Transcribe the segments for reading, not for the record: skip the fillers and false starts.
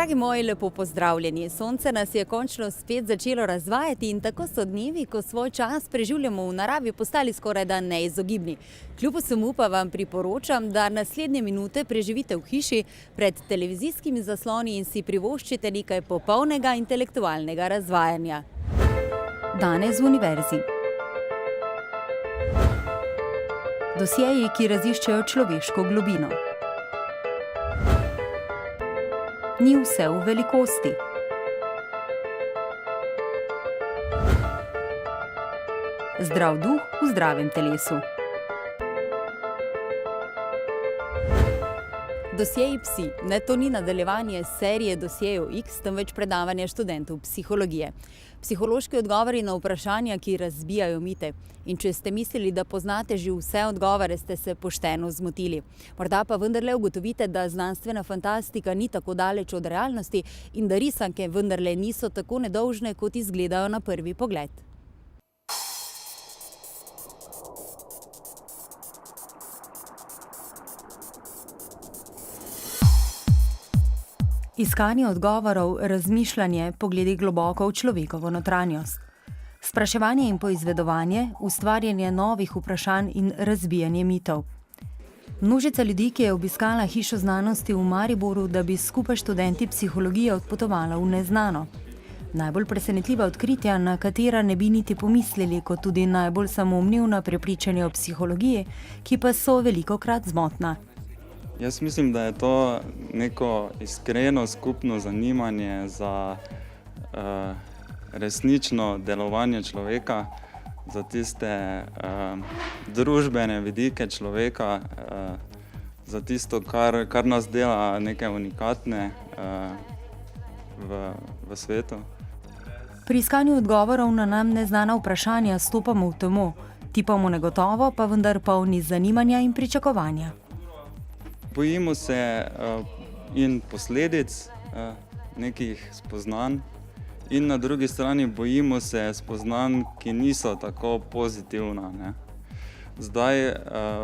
Dragi moji, lepo pozdravljeni. Sonce nas je končno spet začelo razvajati in tako so dnevi, ko svoj čas preživljamo v naravi, postali skorajda neizogibni. Kljub vsemu pa vam priporočam, da naslednje minute preživite v hiši pred televizijskimi zasloni in si privoščite nekaj popolnega intelektualnega razvajanja. Danes v univerzi. Dosjeji, ki raziščejo človeško globino. Ni vse v velikosti. Zdrav duh v zdravem telesu. Dosjeji psi. Ne, to ni nadaljevanje serije Dosjejev X, temveč predavanje študentov psihologije. Psihološki odgovori na vprašanja, ki razbijajo mite. In če ste mislili, da poznate že vse odgovore, ste se pošteno zmotili. Morda pa vendarle ugotovite, da znanstvena fantastika ni tako daleč od realnosti in da risanke vendarle niso tako nedolžne, kot izgledajo na prvi pogled. Iskanje odgovorov, razmišljanje, pogledi globoko v človekovo notranjost. Spraševanje in poizvedovanje, ustvarjanje novih vprašanj in razbijanje mitov. Množica ljudi, ki je obiskala hišo znanosti v Mariboru, da bi skupaj študenti psihologije odpotovala v neznano. Najbolj presenetljiva odkritja, na katera ne bi niti pomislili, kot tudi najbolj samoumevna prepričanja o psihologiji, ki pa so velikokrat zmotna. Jaz mislim, da je to neko iskreno skupno zanimanje za resnično delovanje človeka, za tiste družbene vidike človeka, za tisto, kar nas dela neke unikatne v svetu. Pri iskanju odgovorov na nam neznana vprašanja stopamo v temo, tipamo negotovo, pa vendar polni zanimanja in pričakovanja. Bojimo se in posledic nekih spoznanj in na drugi strani bojimo se spoznanj, ki niso tako pozitivna, ne. Zdaj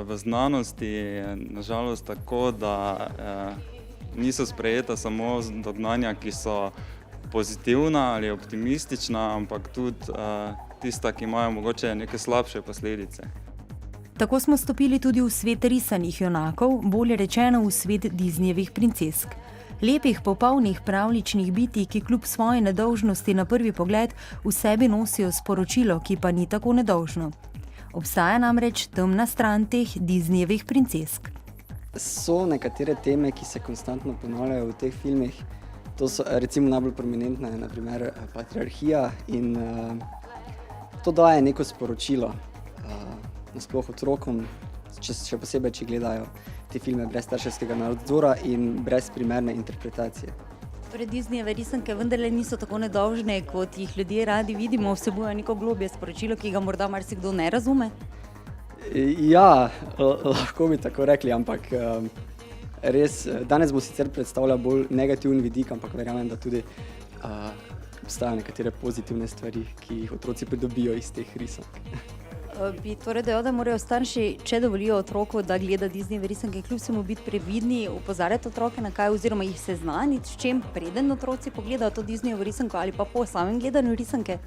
v znanosti je nažalost tako, da niso sprejeta samo dognanja, ki so pozitivna ali optimistična, ampak tudi tista, ki imajo mogoče neke slabše posledice. Tako smo stopili tudi v svet risanih junakov, bolje rečeno v svet Disneyjevih princesk. Lepih, popolnih, pravljičnih bitij, ki kljub svoji nedolžnosti na prvi pogled v sebi nosijo sporočilo, ki pa ni tako nedolžno. Obstaja namreč temna stran teh Disneyjevih princesk. So nekatere teme, ki se konstantno ponavljajo v teh filmih. To so recimo najbolj prominentne, na primer patriarhija, in to daje neko sporočilo nasploh otrokom, še posebej, če gledajo te filme brez starševskega nadzora in brez primerne interpretacije. Torej Disneyjeve risanke vendarle niso tako nedolžne, kot jih ljudje radi vidimo, vsebujejo neko globje sporočilo, ki ga morda marsikdo ne razume? Ja, lahko bi tako rekli, ampak res, danes bo sicer predstavljal bolj negativen vidik, ampak verjamem, da tudi obstajajo nekatere pozitivne stvari, ki jih otroci pridobijo iz teh risank. Bi torej dejal, da morajo starši, če dovolijo otroku, da gleda Disneyjeve risanke, kljub vsemu biti previdni, opozarjati otroke na kaj oziroma jih seznaniti, s čem preden otroci pogledajo to Disneyjevo risanko ali pa po samem gledanju risanke?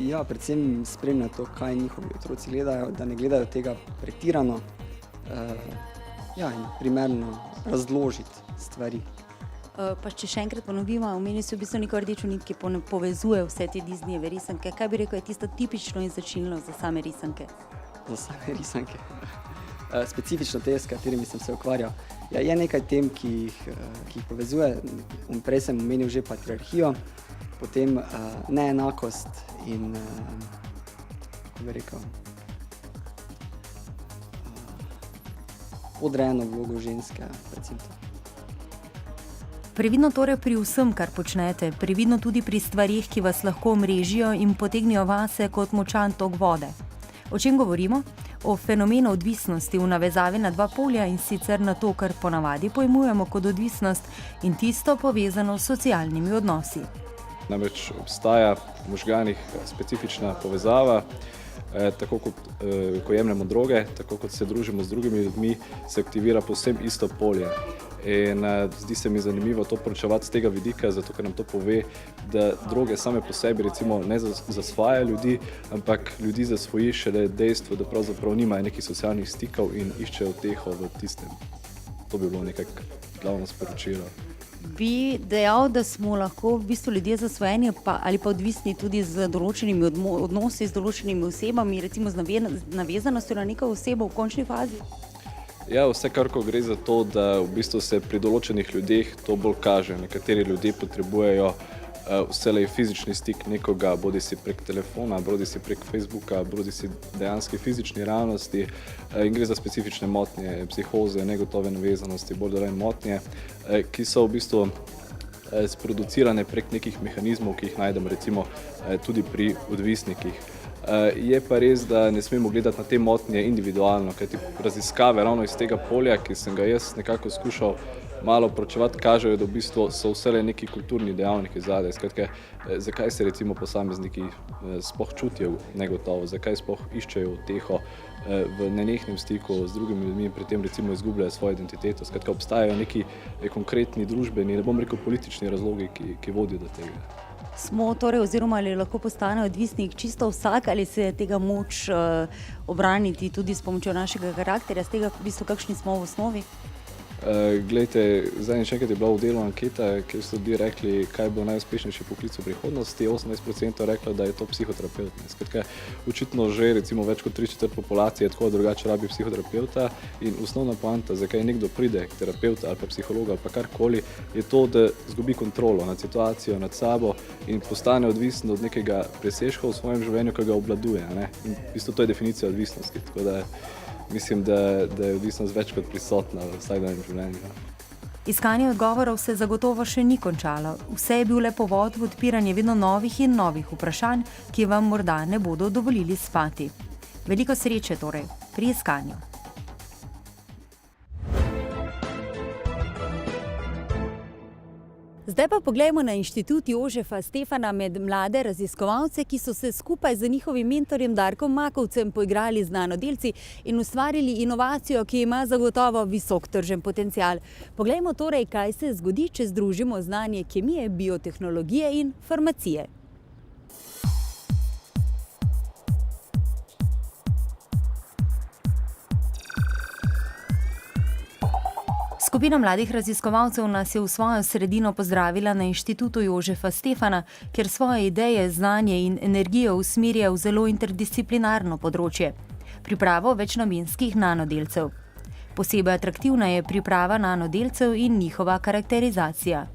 Ja, predvsem spremljati to, kaj njihovi otroci gledajo, da ne gledajo tega pretirano, in primerno razložiti stvari. Pa če še enkrat ponovimo, omenil si v bistvu neko rdečo nit, ki povezuje vse te Disneyjeve risanke. Kaj bi rekel, je tisto tipično in značilno za same risanke? Za same risanke? Specifično te, s katerimi sem se ukvarjal. Je nekaj tem, ki jih povezuje. Prej sem omenil že patriarhijo, potem neenakost in, kako bi rekel, podrejeno vlogo ženske, predvsem to. Previdno torej pri vsem, kar počnete, previdno tudi pri stvarih, ki vas lahko omrežijo in potegnijo vase kot močan tok vode. O čem govorimo? O fenomenu odvisnosti v navezavi na dva polja, in sicer na to, kar ponavadi pojmujemo kot odvisnost, in tisto povezano s socialnimi odnosi. Namreč obstaja v možganih specifična povezava tako kot ko jemljemo droge, tako kot se družimo z drugimi ljudmi, se aktivira povsem isto polje. In zdi se mi zanimivo to proučevati z tega vidika, zato ker nam to pove, da droge same po sebi recimo ne zasvajajo ljudi, ampak ljudi zasvoji šele dejstvo, da pravzaprav nimajo nekih socialnih stikov in iščejo uteho v tistem. To bi bilo nekako glavno sporočilo. Bi dejal, da smo lahko v bistvu ljudje zasvojeni ali pa odvisni tudi z določenimi odnosi, z določenimi osebami, recimo z navezanostjo na neko osebo v končni fazi? Ja, vsekakor gre za to, da v bistvu se pri določenih ljudeh to bolj kaže. Nekateri ljudje potrebujejo vselej fizični stik nekoga, bodisi prek telefona, bodisi prek Facebooka, bodisi dejanski fizični realnosti, in gre za specifične motnje, psihoze, negotove navezanosti, bolj dolej motnje, ki so v bistvu sproducirane prek nekih mehanizmov, ki jih najdemo recimo tudi pri odvisnikih. Je pa res, da ne smemo gledati na te motnje individualno, kajti raziskave ravno iz tega polja, ki sem ga jaz nekako skušal malo proučevati, kažejo, da v bistvu so vselej neki kulturni dejavniki zadaj. Skratka, zakaj se recimo posamezniki sploh čutijo negotovo, zakaj sploh iščejo uteho v nenehnem stiku z drugimi ljudmi in pri tem recimo izgubljajo svojo identiteto. Skratka, obstajajo neki konkretni družbeni, ne bom rekel politični razlogi, ki vodijo do tega. Smo torej, oziroma ali lahko postane odvisnik čisto vsak, ali se je tega moč obraniti tudi s pomočjo našega karakterja, z tega v bistvu kakšni smo v osnovi? Glejte, zadnjič enkrat je bila v Delu anketa, kjer so ljudje rekli, kaj bo najuspešnejši poklic v prihodnosti, 18% reklo, da je to psihoterapeut. Skratka, očitno že recimo več kot 3/4 populacije tako drugače rabi psihoterapeuta in osnovna poanta, zakaj nekdo pride k terapeutu ali pa psihologa ali pa karkoli, je to, da izgubi kontrolo nad situacijo, nad sabo in postane odvisen od nekega presežka v svojem življenju, ki ga obvladuje, ne? In v bistvu to je definicija odvisnosti, tako da mislim, da je odvisnost več kot prisotna v vsakdanjem življenju. Iskanje odgovorov se zagotovo še ni končalo. Vse je bil le povod v odpiranje vedno novih in novih vprašanj, ki vam morda ne bodo dovolili spati. Veliko sreče torej pri iskanju. Zdaj pa poglejmo na Inštitut Jožefa Stefana med mlade raziskovalce, ki so se skupaj z njihovim mentorjem Darkom Makovcem poigrali z nanodelci in ustvarili inovacijo, ki ima zagotovo visok tržen potencial. Poglejmo torej, kaj se zgodi, če združimo znanje kemije, biotehnologije in farmacije. Skupina mladih raziskovalcev nas je v svojo sredino pozdravila na Inštitutu Jožefa Stefana, kjer svoje ideje, znanje in energijo usmerja v zelo interdisciplinarno področje – pripravo večnamenskih nanodelcev. Posebej atraktivna je priprava nanodelcev in njihova karakterizacija.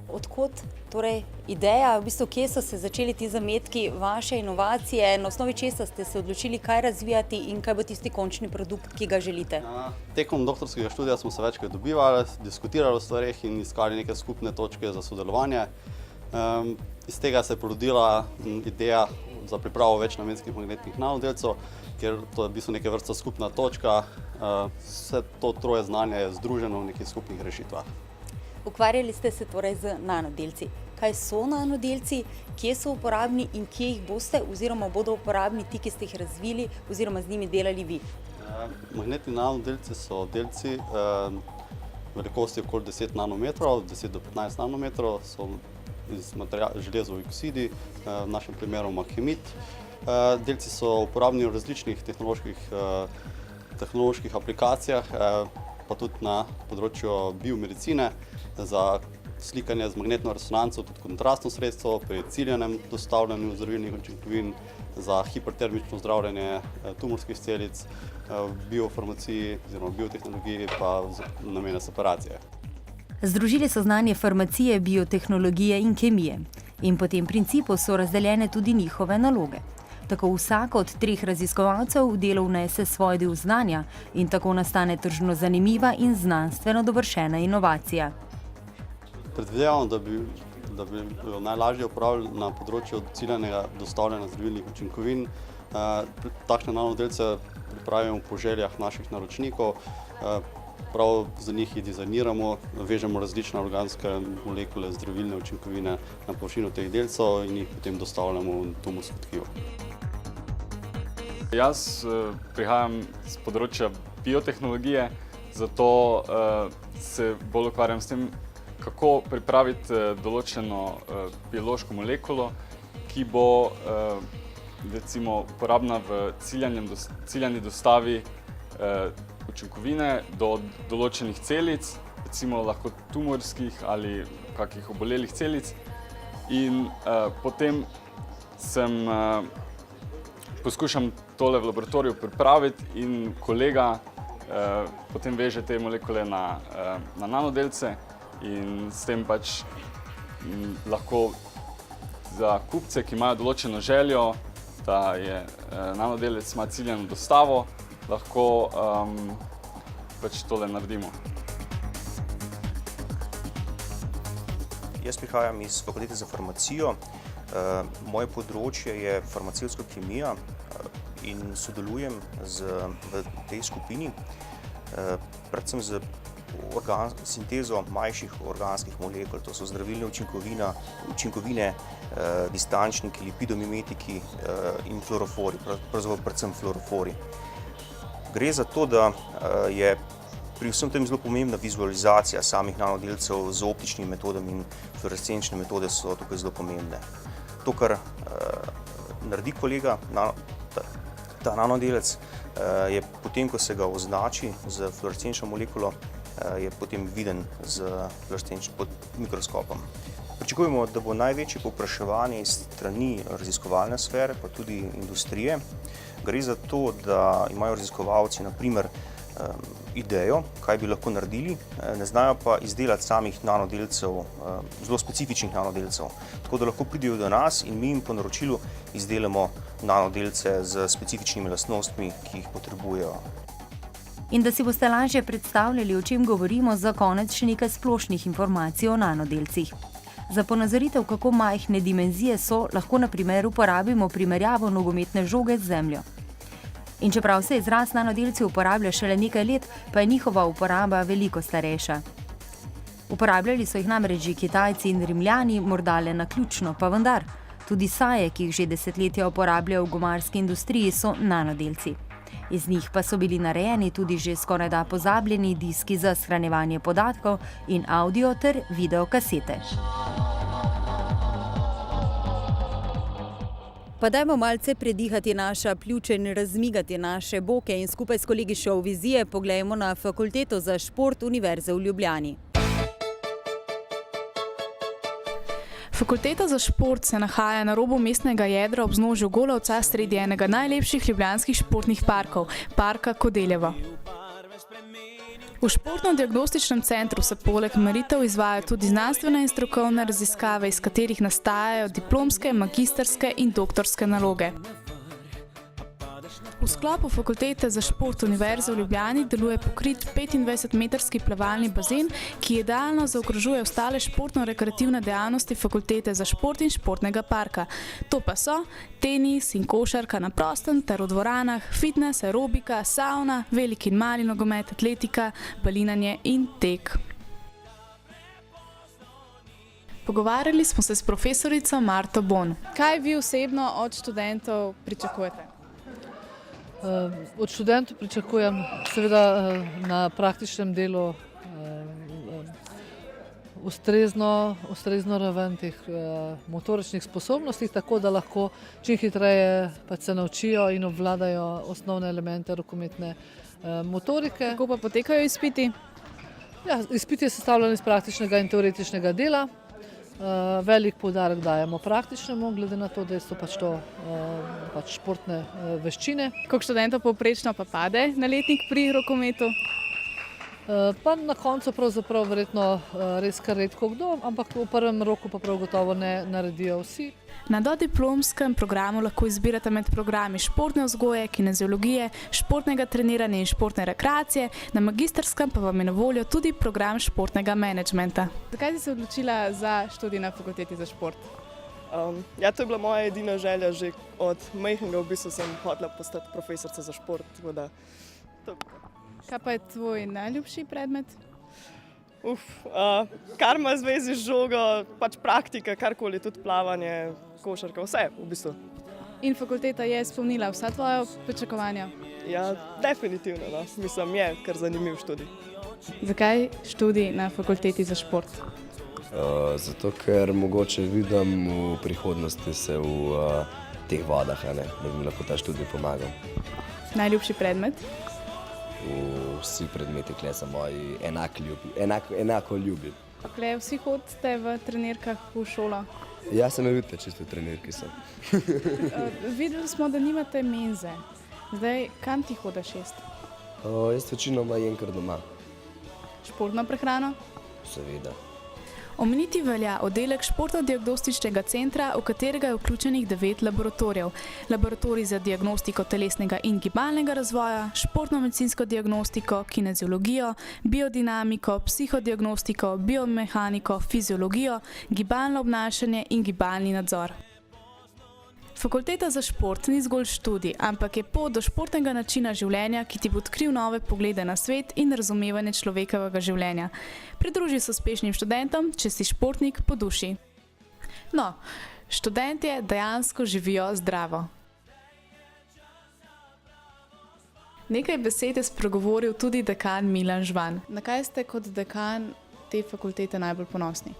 Odkot torej ideja, v bistvu kje so se začeli ti zametki vaše inovacije, na osnovi česa ste se odločili, kaj razvijati in kaj bo tisti končni produkt, ki ga želite? Tekom doktorskega študija smo se večkrat dobivali, diskutirali o stvareh in iskali neke skupne točke za sodelovanje. Iz tega se je porodila ideja za pripravo večnamenskih magnetnih nanodelcev, ker to je v bistvu neke vrste skupna točka. Vse to troje znanja je združeno v nekih skupnih rešitvah. Ukvarjali ste se torej z nanodelci. Kaj so nanodelci, kje so uporabni in kje jih boste oziroma bodo uporabni ti, ki ste jih razvili oziroma z njimi delali vi? Magnetni nanodelci so delci velikosti okoli 10 nanometrov, 10 do 15 nanometrov, so iz železov oksidi, v našem primeru makemit. Delci so uporabni v različnih tehnoloških aplikacijah, pa tudi na področju biomedicine, za slikanje z magnetno resonanco, tudi kontrastno sredstvo, pri ciljanem dostavljanju zdravilnih učinkovin, za hipertermično zdravljenje tumorskih celic, v biofarmaciji oziroma biotehnologiji pa za namene separacije. Združili so znanje farmacije, biotehnologije in kemije. In po tem principu so razdeljene tudi njihove naloge. Tako vsak od 3 raziskovalcev v delo vnese svoj del znanja in tako nastane tržno zanimiva in znanstveno dovršena inovacija. Predvidevam, da bi jo najlažje uporabljali na področju ciljanega dostavljanja zdravilnih učinkovin. Takšne nanodelce pripravimo po željah naših naročnikov, prav za njih jih dizajniramo, vežemo različne organske molekule, zdravilne učinkovine na površino teh delcev in jih potem dostavljamo v tumorsko tkivo. Jaz prihajam z področja biotehnologije, zato se bolj ukvarjam s tem, kako pripraviti določeno biološko molekulo, ki bo recimo uporabna v ciljani dostavi učinkovine do določenih celic, recimo lahko tumorskih ali kakih obolelih celic. In potem poskušam tole v laboratoriju pripraviti in kolega potem veže te molekule na nanodelce in s tem pač lahko za kupce, ki imajo določeno željo, da je nanodelec ima ciljano dostavo, lahko pač tole naredimo. Jaz prihajam iz Fakultete za farmacijo. Moje področje je farmacevtska kemija in sodelujem v tej skupini, predvsem z sintezo manjših organskih molekul, to so zdravilne učinkovine, distančniki, lipidomimetiki in fluorofori, pravzaprav predvsem fluorofori. Gre za to, da je pri vsem tem zelo pomembna vizualizacija samih nanodelcev z optičnimi metodami in fluorescenčne metode so tukaj zelo pomembne. To, kar naredi kolega, ta nanodelec, je potem, ko se ga označi z fluorescenčno molekulo, je potem viden pod mikroskopom. Pričakujemo, da bo največje povpraševanje iz strani raziskovalne sfere, pa tudi industrije. Gre za to, da imajo raziskovalci na primer idejo, kaj bi lahko naredili, ne znajo pa izdelati samih nanodelcev, zelo specifičnih nanodelcev. Tako da lahko pridejo do nas in mi jim po naročilu izdelamo nanodelce z specifičnimi lastnostmi, ki jih potrebujejo. In da si boste lažje predstavljali, o čem govorimo, za konec še nekaj splošnih informacij o nanodelcih. Za ponazoritev, kako majhne dimenzije so, lahko na primer uporabimo primerjavo nogometne žoge z Zemljo. In čeprav se izraz nanodelci uporablja šele nekaj let, pa je njihova uporaba veliko starejša. Uporabljali so jih namreč že Kitajci in Rimljani, morda le naključno, pa vendar. Tudi saje, ki jih že desetletja uporabljajo v gumarski industriji, so nanodelci. Iz njih pa so bili narejeni tudi že skorajda pozabljeni diski za shranjevanje podatkov in audio ter videokasete. Pa dajmo malce predihati naša pljuča in razmigati naše boke in skupaj s kolegi Show Vizije poglejmo na Fakulteto za šport Univerze v Ljubljani. Fakulteta za šport se nahaja na robu mestnega jedra ob vznožju Golovca sredi enega najlepših ljubljanskih športnih parkov, parka Kodeljevo. V športno-diagnostičnem centru se poleg meritev izvajajo tudi znanstvene in strokovne raziskave, iz katerih nastajajo diplomske, magistrske in doktorske naloge. V sklopu Fakultete za šport Univerze v Ljubljani deluje pokrit 25-metrski plavalni bazen, ki idealno zaokrožuje ostale športno-rekreativne dejavnosti Fakultete za šport in športnega parka. To pa so tenis in košarka na prostem ter v dvoranah, fitness, aerobika, savna, veliki in mali nogomet, atletika, balinanje in tek. Pogovarjali smo se s profesorico Marto Bon. Kaj vi osebno od študentov pričakujete? Od študentov pričakujem seveda na praktičnem delu ustrezno raven teh motoričnih sposobnosti, tako da lahko čim hitreje se naučijo in obvladajo osnovne elemente rokometne motorike. Kako pa potekajo izpiti? Ja, izpit je sestavljen iz praktičnega in teoretičnega dela. Velik poudarek dajemo praktičnemu, glede na to, da so to športne veščine. Koliko študentov povprečno pa pade na letnik pri rokometu? Pa na koncu pravzaprav verjetno res kar redko kdo, ampak v prvem roku pa prav gotovo ne naredijo vsi. Na dodiplomskem programu lahko izbirate med programi športne vzgoje, kineziologije, športnega treniranja in športne rekreacije, na magistrskem pa vam je na voljo tudi program športnega menedžmenta. Zakaj si se odločila za študij na Fakulteti za šport? Ja, to je bila moja edina želja, že od majhnega v bistvu sem hotela postati profesorica za šport. Kaj pa je tvoj najljubši predmet? Kar ima zvezi z žogo, praktika, karkoli, tudi plavanje, košarka, vse v bistvu. In fakulteta je izpolnila vsa tvoja pričakovanja? Ja, definitivno, no. Mislim, je kar zanimiv študij. Zakaj študij na fakulteti za šport? Zato, ker mogoče vidim v prihodnosti se v teh vodah, da bi mi lahko ta študij pomagal. Najljubši predmet? Vsi predmeti kle so moji enako ljubi. Kle vsi hodite v trenirkah v šolo? Ja, se me vidite, čisto v trenirki sem. Videli smo, da nimate menze. Zdaj, kam ti hodiš jesti? Jaz večinoma jem kar doma. Športno prehrano? Seveda. Omeniti velja oddelek športno-diagnostičnega centra, v katerega je vključenih 9 laboratorijev. Laboratorij za diagnostiko telesnega in gibalnega razvoja, športno-medicinsko diagnostiko, kineziologijo, biodinamiko, psihodiagnostiko, biomehaniko, fiziologijo, gibalno obnašanje in gibalni nadzor. Fakulteta za šport ni zgolj študij, ampak je pot do športnega načina življenja, ki ti bo odkril nove poglede na svet in razumevanje človekovega življenja. Pridruži se uspešnim študentom, če si športnik po duši. No, študentje dejansko živijo zdravo. Nekaj besed je spregovoril tudi dekan Milan Žvan. Na kaj ste kot dekan te fakultete najbolj ponosni?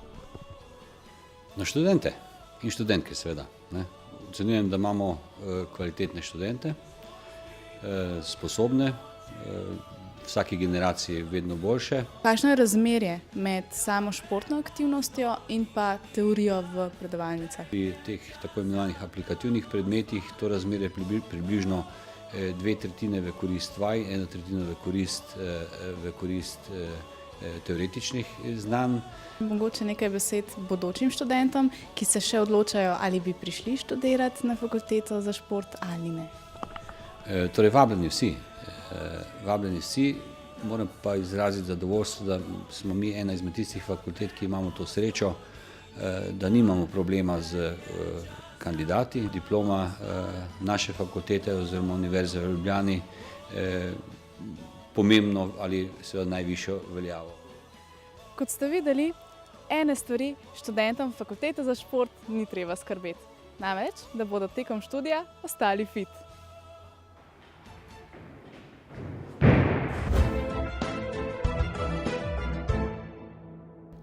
Na študente in študentke seveda. Ocenjujem, da imamo kvalitetne študente, sposobne, vsaki generaciji vedno boljše. Kakšno je razmerje med samo športno aktivnostjo in pa teorijo v predavalnicah? Pri teh tako imenovanih aplikativnih predmetih to razmerje je približno 2/3 v korist vaj, 1/3 v korist teoretičnih znanj. Mogoče nekaj besed bodočim študentom, ki se še odločajo, ali bi prišli študirati na fakulteto za šport ali ne. Torej, vabljeni vsi, moram pa izraziti zadovoljstvo, da smo mi ena izmed tistih fakultet, ki imamo to srečo, da nimamo problema z kandidati. Diploma naše fakultete oziroma Univerze v Ljubljani pomembno ali seveda najvišjo veljavo. Kot ste videli, ene stvari študentom fakultete za šport ni treba skrbeti. Namreč, da bodo tekom študija ostali fit.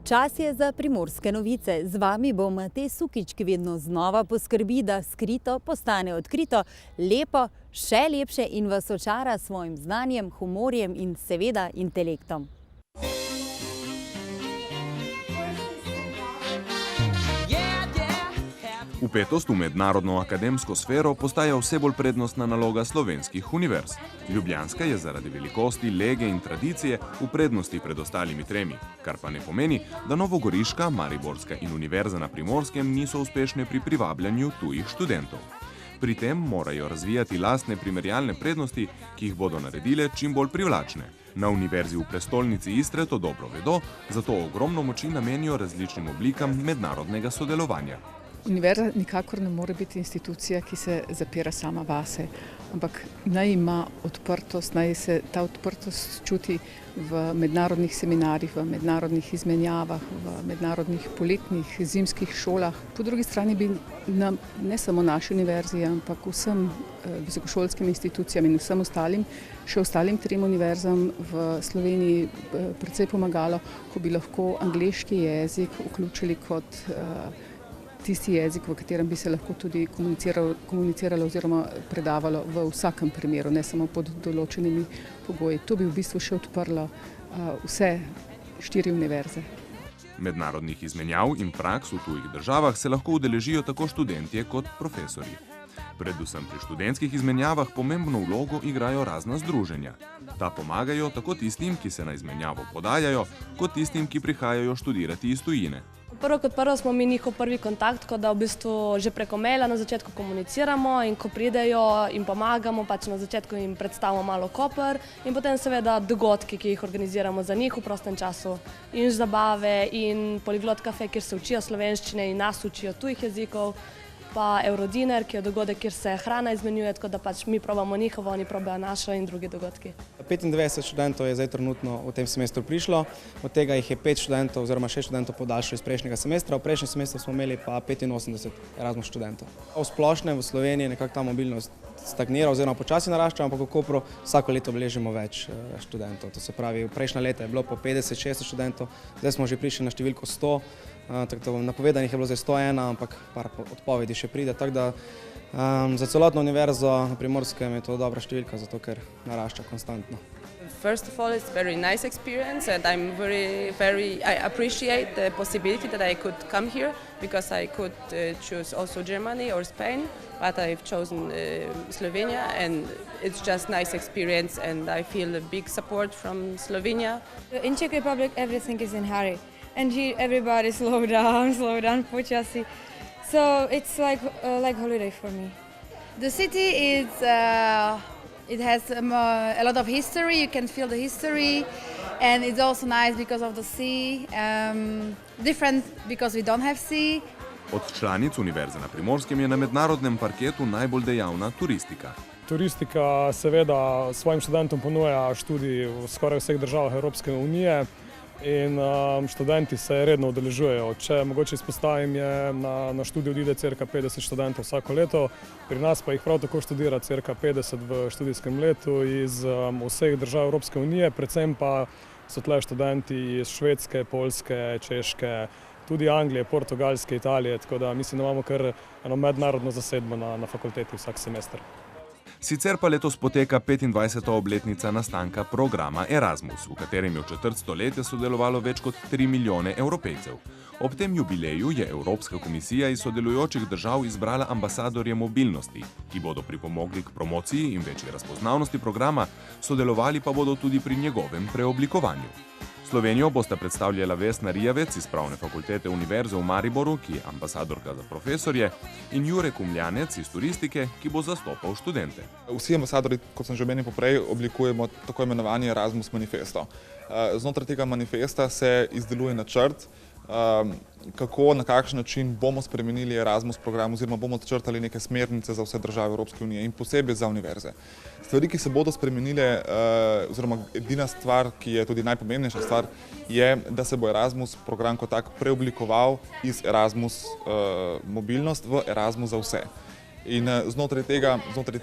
Čas je za Primorske novice. Z vami bo Matej Sukič, ki vedno znova poskrbi, da skrito postane odkrito, lepo, še lepše in vas očara s svojim znanjem, humorjem in seveda intelektom. Vpetost v mednarodno akademsko sfero postaja vse bolj prednostna naloga slovenskih univerz. Ljubljanska je zaradi velikosti, lege in tradicije v prednosti pred ostalimi tremi, kar pa ne pomeni, da novogoriška, mariborska in Univerza na Primorskem niso uspešne pri privabljanju tujih študentov. Pri tem morajo razvijati lastne primerjalne prednosti, ki jih bodo naredile čim bolj privlačne. Na Univerzi v prestolnici Istre to dobro vedo, zato ogromno moči namenijo različnim oblikam mednarodnega sodelovanja. Univerza nikakor ne more biti institucija, ki se zapira sama vase, ampak naj ima odprtost, naj se ta odprtost čuti v mednarodnih seminarjih, v mednarodnih izmenjavah, v mednarodnih poletnih, zimskih šolah. Po drugi strani bi ne samo naši univerzi, ampak vsem visokošolskim institucijam in vsem ostalim, še ostalim trem univerzam v Sloveniji precej pomagalo, ko bi lahko angleški jezik vključili kot tisti jezik, v katerem bi se lahko tudi komuniciralo oziroma predavalo v vsakem primeru, ne samo pod določenimi pogoji. To bi v bistvu še odprlo vse 4 univerze. Mednarodnih izmenjav in praks v tujih državah se lahko udeležijo tako študentje kot profesorji. Predvsem pri študentskih izmenjavah pomembno vlogo igrajo razna združenja. Ta pomagajo tako tistim, ki se na izmenjavo podajajo, kot tistim, ki prihajajo študirati iz tujine. Prvo kot prvo smo mi njihov prvi kontakt, ko da v bistvu že preko maila na začetku komuniciramo in ko pridejo in pomagamo, pač na začetku jim predstavimo malo Koper in potem seveda dogodki, ki jih organiziramo za njih v prostem času in zabave in Poliglot kafe, kjer se učijo slovenščine in nas učijo tujih jezikov. pa Eurodiner, ki je dogodek, kjer se hrana izmenjuje, tako da pač mi probamo njihovo, oni probajo našo in drugi dogodki. 95 študentov je zdaj trenutno v tem semestru prišlo, od tega jih je 5 študentov oziroma 6 študentov podaljšalo iz prejšnjega semestra, v prejšnjem semestru smo imeli pa 85 Erasmus študentov. V splošnem v Sloveniji nekako ta mobilnost stagnira oziroma počasi narašča, ampak v Kopru vsako leto beležimo več študentov. To se pravi, v prejšnja leta je bilo po 50-60 študentov, zdaj smo že prišli na številko 100, tako da napovedanih je bilo zdaj 101, ampak par odpovedi še pride, tako da za celotno univerzo na Primorskem je to dobra številka, zato ker narašča konstantno. First of all, it's a very nice experience, and I appreciate the possibility that I could come here, because I could choose also Germany or Spain, but I've chosen Slovenia, and it's just nice experience, and I feel a big support from Slovenia. In Czech Republic, everything is in hurry, and here everybody slow down, počasi. So it's like holiday for me. The city is. It has a lot of history, you can feel the history, and it's also nice because of the sea, different because we don't have sea. Od članic Univerze na Primorskem je na mednarodnem parketu najbolj dejavna turistika. Turistika seveda svojim študentom ponuja študij v skoraj vseh državah Evropske unije in študenti se redno udeležujejo. Če mogoče izpostavim, je na študij odide cirka 50 študentov vsako leto, pri nas pa jih prav tako študira cirka 50 v študijskem letu iz vseh držav Evropske unije, predvsem pa so tle študenti iz Švedske, Poljske, Češke, tudi Anglije, Portugalske, Italije, tako da mislim, da imamo kar eno mednarodno zasedbo na fakulteti vsak semester. Sicer pa letos poteka 25. obletnica nastanka programa Erasmus, v katerem je v četrt stoletja sodelovalo več kot 3 milijone Evropejcev. Ob tem jubileju je Evropska komisija iz sodelujočih držav izbrala ambasadorje mobilnosti, ki bodo pripomogli k promociji in večji razpoznavnosti programa, sodelovali pa bodo tudi pri njegovem preoblikovanju. Slovenijo bosta predstavljala Vesna Rijavec iz Pravne fakultete Univerze v Mariboru, ki je ambasadorka za profesorje, in Jure Kumljanec iz turistike, ki bo zastopal študente. Vsi ambasadori, kot sem že omenil poprej, oblikujemo tako imenovani Erasmus manifesto. Znotraj tega manifesta se izdeluje načrt, kako, na kakšen način bomo spremenili Erasmus program oziroma bomo začrtali neke smernice za vse države Evropske unije in posebej za univerze. Stvari, ki se bodo spremenile, oziroma edina stvar, ki je tudi najpomembnejša stvar, je, da se bo Erasmus program kot tak preoblikoval iz Erasmus mobilnost v Erasmus za vse. In znotraj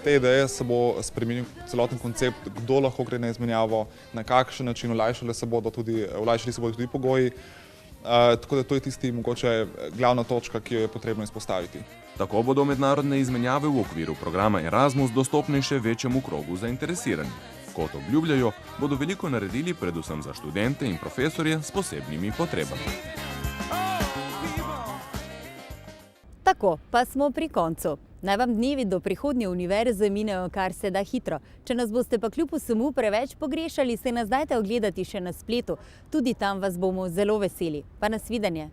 te ideje se bo spremenil celoten koncept, kdo lahko gre na izmenjavo, na kakšen način, olajšali se bodo tudi pogoji. Tako da to je tisti mogoče glavna točka, ki jo je potrebno izpostaviti. Tako bodo mednarodne izmenjave v okviru programa Erasmus dostopnejše večjemu krogu zainteresiranih. Kot obljubljajo, bodo veliko naredili predvsem za študente in profesorje s posebnimi potrebami. Tako, pa smo pri koncu. Naj vam dnevi do prihodnje univerze minejo kar se da hitro. Če nas boste pa kljub vsemu preveč pogrešali, se nas dajte ogledati še na spletu. Tudi tam vas bomo zelo veseli. Pa nasvidenje.